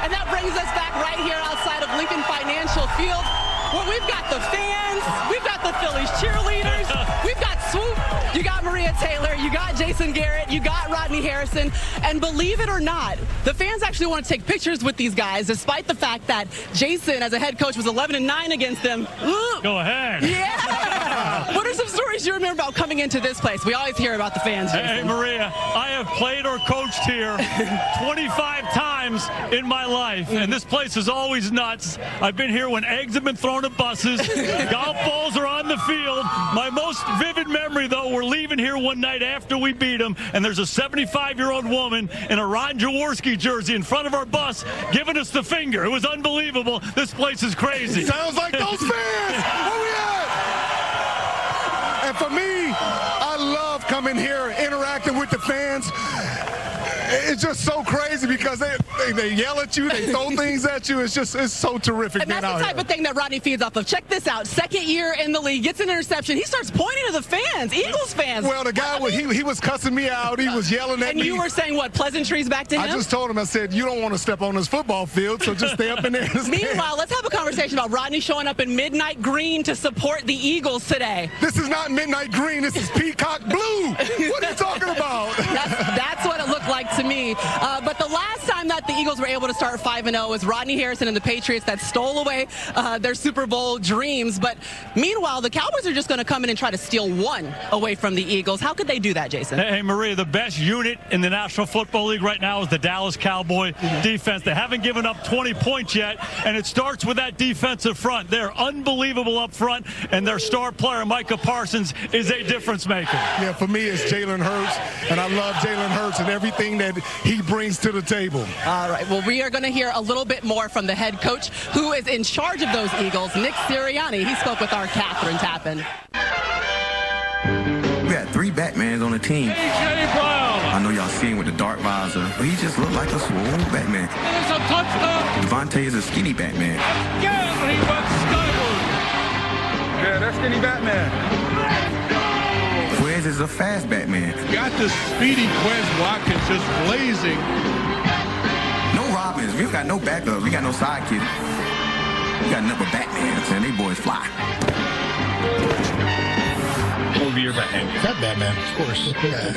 And that brings us back right here outside of Lincoln Financial Field, where we've got the fans, we've got the Phillies cheerleaders, we've got Swoop, you got Maria Taylor, you got Jason Garrett, you got Rodney Harrison, and believe it or not, the fans actually want to take pictures with these guys, despite the fact that Jason, as a head coach, was 11-9 against them. Ooh. Go ahead. Yeah! What are some stories you remember about coming into this place? We always hear about the fans, Jason. Hey, Maria, I have played or coached here 25 times in my life, and this place is always nuts. I've been here when eggs have been thrown at buses, golf balls are on the field. My most vivid memory, though, we're leaving here one night after we beat them, and there's a 75-year-old woman in a Ron Jaworski jersey in front of our bus giving us the finger. It was unbelievable. This place is crazy. Sounds like those fans. Where we at? And for me, I love coming here, interacting with the fans. It's just so crazy because they yell at you, they throw things at you. It's so terrific. And that's the type of thing that Rodney feeds off of. Check this out. Second year in the league, gets an interception. He starts pointing to the fans, Eagles fans. Well, the guy, he was cussing me out. He was yelling at me. And you were saying what, pleasantries back to him? I just told him, I said, you don't want to step on this football field, so just stay up in there. Meanwhile, let's have a conversation about Rodney showing up in midnight green to support the Eagles today. This is not midnight green. This is peacock blue. What are you talking about? That's what it looked like to me. But the last time that the Eagles were able to start 5-0 was Rodney Harrison and the Patriots that stole away their Super Bowl dreams. But meanwhile, the Cowboys are just going to come in and try to steal one away from the Eagles. How could they do that, Jason? Hey, Maria, the best unit in the National Football League right now is the Dallas Cowboy defense. They haven't given up 20 points yet, and it starts with that defensive front. They're unbelievable up front, and their star player, Micah Parsons, is a difference maker. Yeah, for me, it's Jalen Hurts, and I love Jalen Hurts and everything that he brings to the table. All right, well, we are going to hear a little bit more from the head coach who is in charge of those Eagles, Nick Sirianni. He spoke with our Catherine Tappan. We got 3 Batmans on the team. A.J. Brown. I know y'all seen with the dark visor, but he just looked like a swole Batman. It's a touchdown. Devontae is a skinny Batman. Again, he went skyward. Yeah, that's skinny Batman. Quez is a fast Batman. Got the speedy Quez Watkins just blazing. No Robins. We got no backups. We got no sidekick. We got nothing but Batmans, and they boys fly. What would be your Batman? That Batman, of course. Yeah.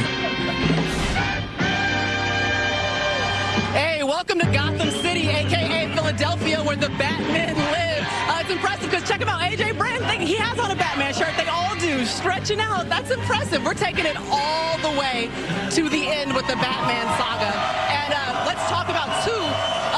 Hey, welcome to Gotham City, a.k.a. Philadelphia, where the Batmen live. It's impressive because check him out. A.J. Brown, he has on a Batman shirt. They all do. Stretching out. That's impressive. We're taking it all the way to the end with the Batman saga. And let's talk about 2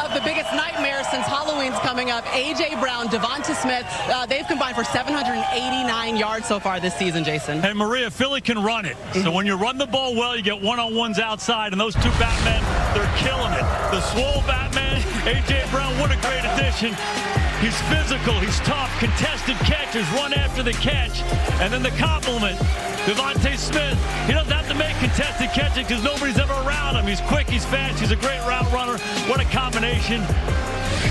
of the biggest nightmares since Halloween's coming up. A.J. Brown, Devonta Smith, they've combined for 789 yards so far this season, Jason. Hey, Maria, Philly can run it. So when you run the ball well, you get one-on-ones outside, and those 2 Batmen, they're killing it. The swole Batman, A.J. Brown, what a great addition. He's physical, he's tough, contested catches, run after the catch, and then the compliment, Devonta Smith. He doesn't have to make contested catches because nobody's ever around him. He's quick, he's fast, he's a great route runner. What a combination.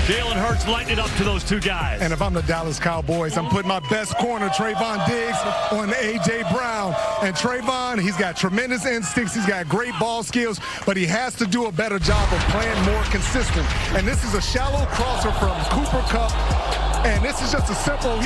Jalen Hurts lighting it up to those 2 guys. And if I'm the Dallas Cowboys, I'm putting my best corner, Trayvon Diggs, on A.J. Brown. And Trayvon, he's got tremendous instincts. He's got great ball skills, but he has to do a better job of playing more consistent. And this is a shallow crosser from Cooper Kupp. And this is just a simple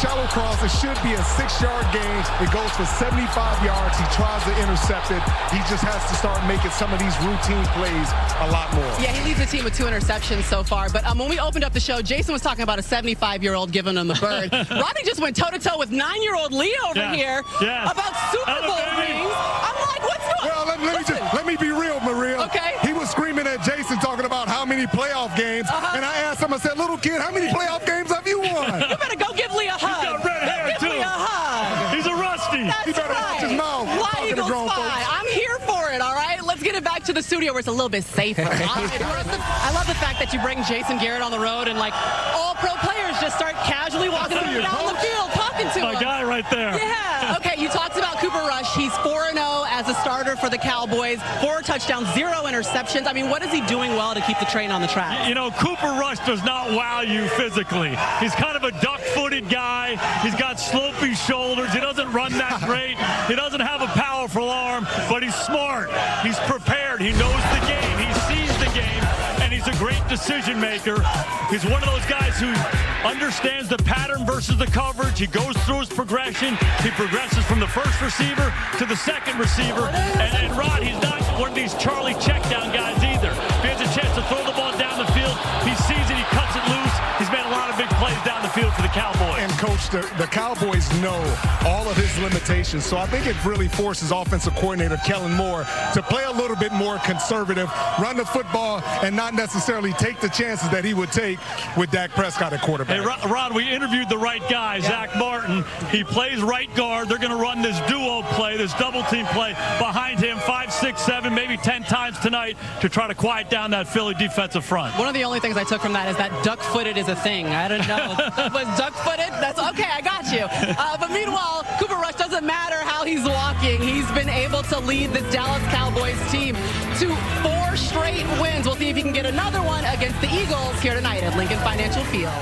shallow cross. It should be a 6-yard gain. It goes for 75 yards. He tries to intercept it. He just has to start making some of these routine plays a lot more. Yeah, he leads the team with 2 interceptions so far. But when we opened up the show, Jason was talking about a 75-year-old giving him the bird. Rodney just went toe-to-toe with 9-year-old Lee over here about Super Bowl rings. I'm like, what's going on? Well, let me be real, Maria. Okay. He was screaming at Jason talking about how many playoff games. And I asked him, I said, little kid, how many playoff games have you won? You better go give Lee a hug. He's got red hair, give Lee a hug. He's a Rusty. That's He better watch his mouth. Fly Eagles fly. I'm here for it, all right? Let's get it back to the studio where it's a little bit safer. I love the fact that you bring Jason Garrett on the road and, like, all pro players just start casually walking up and down the field talking to him. My guy right there. Yeah. Okay, you talked about Cooper Rush. He's 4-0 as a starter for the Cowboys. 4 touchdowns, 0 interceptions. I mean, what is he doing well to keep the train on the track? You know, Cooper Rush does not wow you physically. He's kind of a duck-footed guy. He's got slopey shoulders. He doesn't run that great. He doesn't have a powerful arm, but he's smart. He's prepared. He knows the game. He sees the game, and he's a great decision maker. He's one of those guys who understands the pattern versus the coverage. He goes through his progression. He progresses from the first receiver to the second receiver. And Rod, he's not one of these Charlie checkdown guys either. If he has a chance to throw the ball down the field, he sees it, he cuts it loose. He's made a lot of big plays down the field for the Cowboys. And, Coach, the Cowboys know all of his limitations, so I think it really forces offensive coordinator Kellen Moore to play a little bit more conservative, run the football, and not necessarily take the chances that he would take with Dak Prescott at quarterback. Hey, Rod, we interviewed the right guy, Zach Martin. He plays right guard. They're going to run this duo play, this double-team play behind him 5, 6, 7, maybe 10 times tonight to try to quiet down that Philly defensive front. One of the only things I took from that is that duck-footed is a thing. I don't know. Was duck-footed? That's okay. I got you. But meanwhile, Cooper Rush, doesn't matter how he's walking. He's been able to lead the Dallas Cowboys team to 4 straight wins. We'll see if he can get another one against the Eagles here tonight at Lincoln Financial Field.